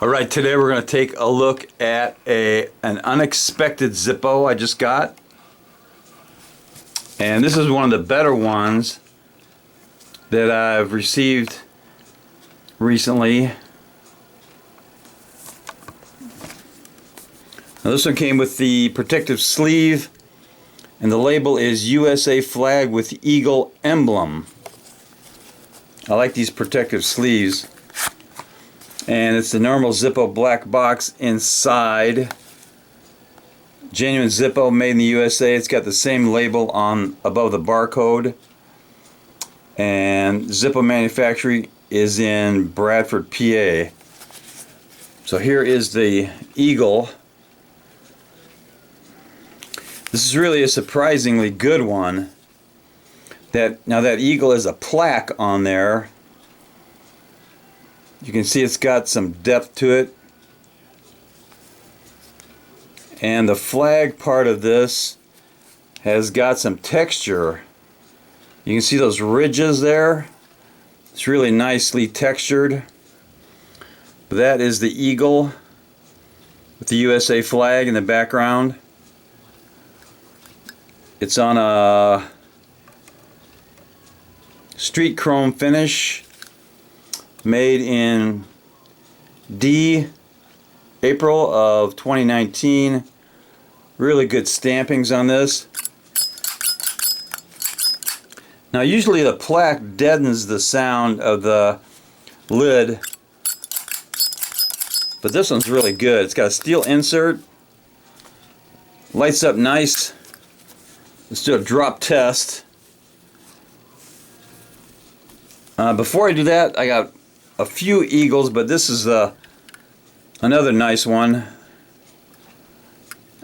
Alright, today we're going to take a look at an unexpected Zippo I just got. And this is one of the better ones that I've received recently. Now this one came with the protective sleeve, and the label is USA flag with eagle emblem. I like these protective sleeves. And it's the normal Zippo black box inside. Genuine Zippo, made in the USA. It's got the same label on above the barcode. And Zippo manufacturing is in Bradford, PA. So here is the Eagle. This is really a surprisingly good one. Now that Eagle is a plaque on there. You can see it's got some depth to it. And the flag part of this has got some texture. You can see those ridges there. It's really nicely textured. But that is the Eagle with the USA flag in the background. It's on a street chrome finish. Made in April of 2019. Really good stampings on this. Now usually the plaque deadens the sound of the lid, but this one's really good. It's got a steel insert, lights up nice. Let's do a drop test. Before I do that, I got a few Eagles, but this is another nice one.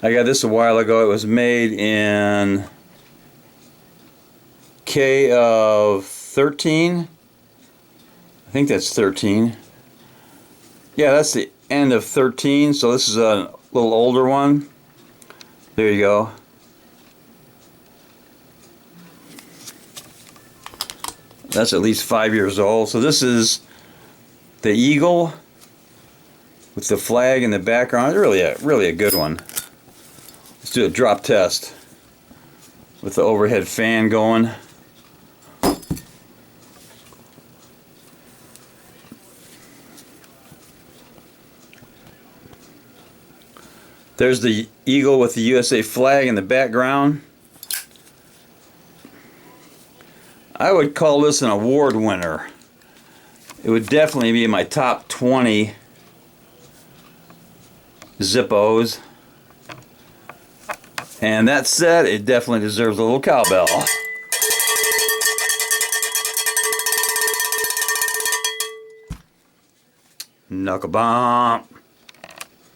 I got this a while ago. It was made in K of 13. I think that's 13. Yeah, that's the end of 13, so this is a little older one. There you go. That's at least 5 years old. So this is the Eagle with the flag in the background. Really a good one. Let's do a drop test with the overhead fan going. There's the Eagle with the USA flag in the background. I would call this an award winner. It would definitely be in my top 20 Zippos. And that said, it definitely deserves a little cowbell. Knuckle bump.